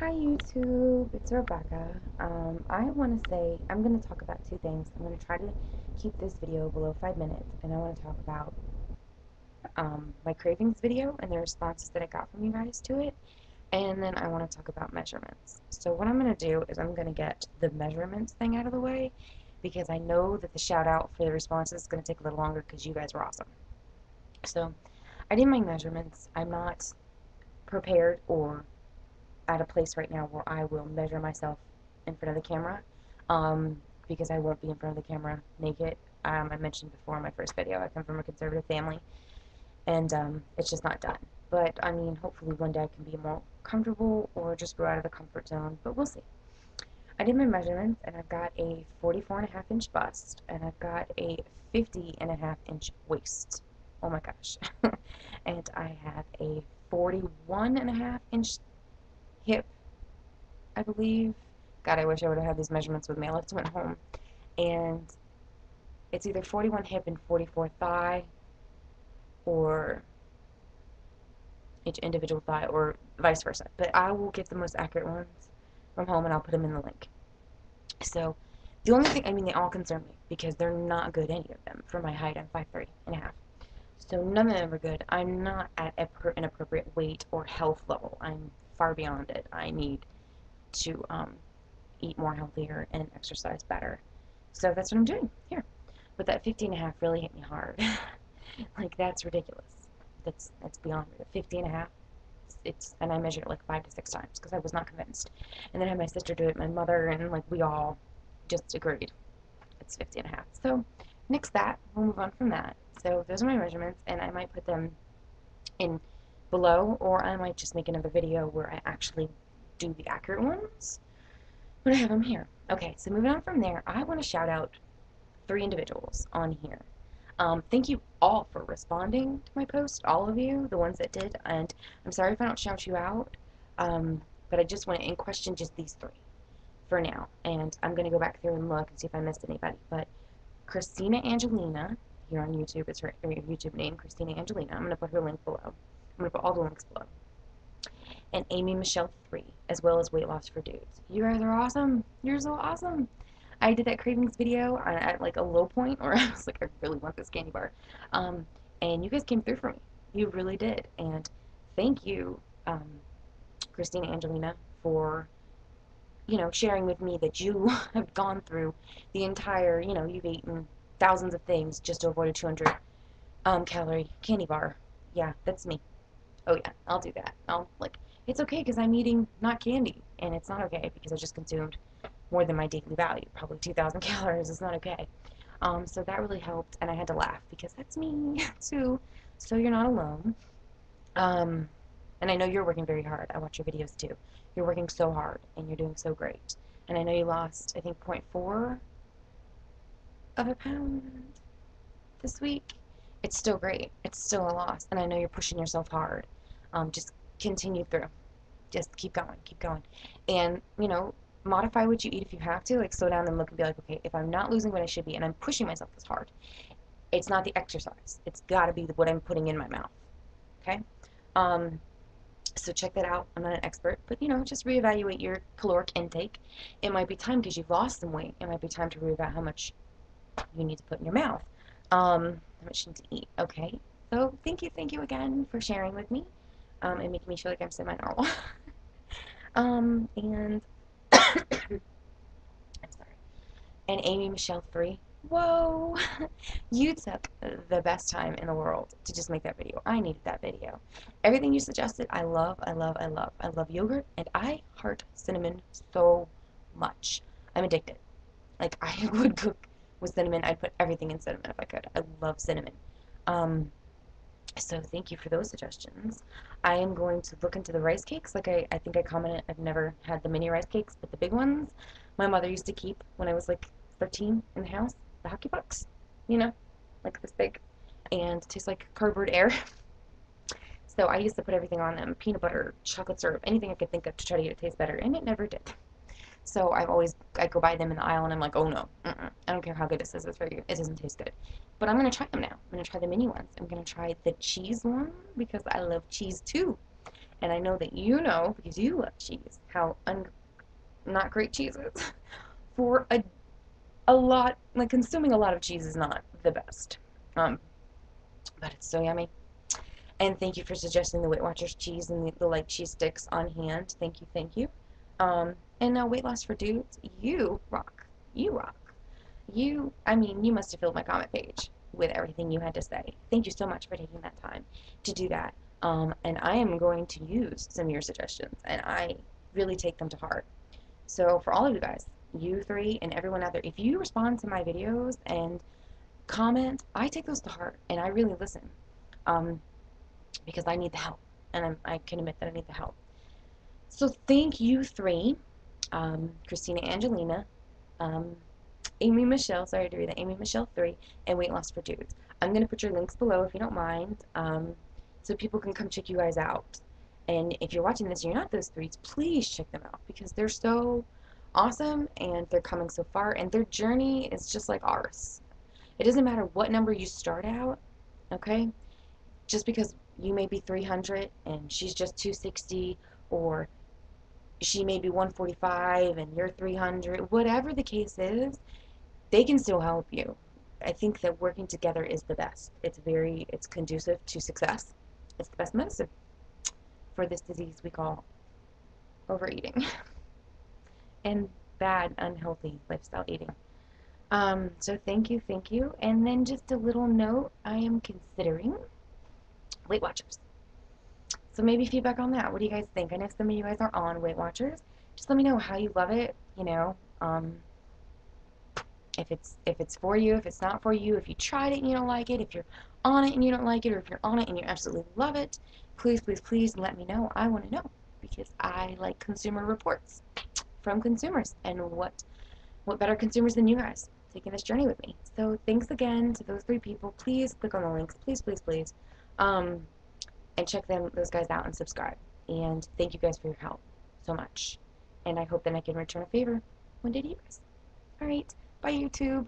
Hi YouTube, it's Rebecca. I want to say, I'm going to talk about two things. I'm going to try to keep this video below 5 minutes, and I want to talk about my cravings video and the responses that I got from you guys to it, and then I want to talk about measurements. So what I'm going to do is I'm going to get the measurements thing out of the way, because I know that the shout out for the responses is going to take a little longer because you guys were awesome. So I did my measurements. I'm not prepared or at a place right now where I will measure myself in front of the camera, because I won't be in front of the camera naked. I mentioned before in my first video, I come from a conservative family, and it's just not done. But I mean, hopefully one day I can be more comfortable or just grow out of the comfort zone, but we'll see. I did my measurements, and I've got a 44.5-inch bust, and I've got a 50.5-inch waist. Oh my gosh. And I have a 41.5-inch hip, I believe. God, I wish I would have had these measurements with me. I left them at home. And it's either 41 hip and 44 thigh, or each individual thigh, or vice versa. But I will get the most accurate ones from home, and I'll put them in the link. So the only thing, I mean, they all concern me because they're not good, any of them. For my height, I'm 5'3.5". So none of them are good. I'm not at an appropriate weight or health level. I'm far beyond it. I need to eat more healthier and exercise better. So that's what I'm doing here. But that 50.5 really hit me hard. Like, that's ridiculous. That's beyond me. 50.5, and I measured it like 5 to 6 times because I was not convinced. And then I had my sister do it, my mother, and like we all just agreed it's 50.5. So nix that. We'll move on from that. So those are my measurements, and I might put them in below, or I might just make another video where I actually do the accurate ones. But I have them here. Okay, so moving on from there, I want to shout out 3 individuals on here. Thank you all for responding to my post, all of you, the ones that did, and I'm sorry if I don't shout you out, but I just want to question just these 3 for now, and I'm going to go back through and look and see if I missed anybody. But Christina Angelina, here on YouTube, it's her YouTube name, Christina Angelina. I'm going to put her link below. I'm going to put all the links below. And Amy Michelle 3, as well as Weight Loss for Dudes. You guys are awesome. You're so awesome. I did that cravings video at like a low point where I was like, I really want this candy bar. Um, and you guys came through for me. You really did. And thank you, Christina Angelina, for, sharing with me that you have gone through the entire, you've eaten thousands of things just to avoid a 200 calorie candy bar. Yeah, that's me. Oh yeah, I'll do that. It's okay because I'm eating not candy, and it's not okay because I just consumed more than my daily value, probably 2,000 calories. It's not okay. So that really helped, and I had to laugh because that's me too. So you're not alone. Um, and I know you're working very hard. I watch your videos too. You're working so hard, and you're doing so great. And I know you lost, I think, 0.4 of a pound this week. It's still great. It's still a loss, and I know you're pushing yourself hard. Just continue through. Just keep going, keep going. And, modify what you eat if you have to. Like, slow down and look and be like, okay, if I'm not losing what I should be and I'm pushing myself this hard, it's not the exercise. It's got to be what I'm putting in my mouth. Okay? Um, so check that out. I'm not an expert, but, just reevaluate your caloric intake. It might be time because you've lost some weight. It might be time to reevaluate how much you need to put in your mouth. How much you need to eat. Okay? So thank you again for sharing with me, and making me feel like I'm semi-normal. And I'm sorry. And Amy Michelle 3. Whoa! You took the best time in the world to just make that video. I needed that video. Everything you suggested, I love, I love, I love. I love yogurt, and I heart cinnamon so much. I'm addicted. Like, I would cook with cinnamon. I'd put everything in cinnamon if I could. I love cinnamon. Um, So thank you for those suggestions. I am going to look into the rice cakes. Like I think I commented, I've never had the mini rice cakes, but the big ones my mother used to keep when I was like 13 in the house. The hockey pucks, you know, like this big, and it tastes like cardboard air. So I used to put everything on them, peanut butter, chocolate syrup, anything I could think of to try to get it to taste better, and it never did. So I go by them in the aisle and I'm like, oh no, I don't care how good this is, it doesn't taste good. But I'm gonna try them now. I'm gonna try the mini ones. I'm gonna try the cheese one because I love cheese too. And I know that you know, because you love cheese, how not great cheese is. For a lot, like consuming a lot of cheese is not the best. Um, but it's so yummy. And thank you for suggesting the Weight Watchers cheese and the like cheese sticks on hand. Thank you, thank you. And now Weight Loss for Dudes, you rock. You rock. I mean, you must have filled my comment page with everything you had to say. Thank you so much for taking that time to do that. And I am going to use some of your suggestions, and I really take them to heart. So for all of you guys, you three and everyone out there, if you respond to my videos and comment, I take those to heart, and I really listen, um, because I need the help, and I can admit that I need the help. So thank you three, Christina Angelina, um, Amy Michelle, sorry to read that, Amy Michelle 3, and Weight Loss for Dudes. I'm going to put your links below if you don't mind, so people can come check you guys out. And if you're watching this and you're not those threes, please check them out because they're so awesome and they're coming so far and their journey is just like ours. It doesn't matter what number you start out, okay? Just because you may be 300 and she's just 260, or she may be 145 and you're 300, whatever the case is, they can still help you. I think that working together is the best. It's conducive to success. It's the best medicine for this disease we call overeating and bad, unhealthy lifestyle eating. So thank you, thank you. And then just a little note, I am considering Weight Watchers. So maybe feedback on that. What do you guys think? I know some of you guys are on Weight Watchers. Just let me know how you love it, if it's for you, if it's not for you, if you tried it and you don't like it, if you're on it and you don't like it, or if you're on it and you absolutely love it, please, please, please let me know. I want to know because I like consumer reports from consumers, and what better consumers than you guys taking this journey with me. So thanks again to those three people. Please click on the links, please, please, please, and check those guys out and subscribe. And thank you guys for your help so much. And I hope that I can return a favor one day to you guys. All right. Bye, YouTube.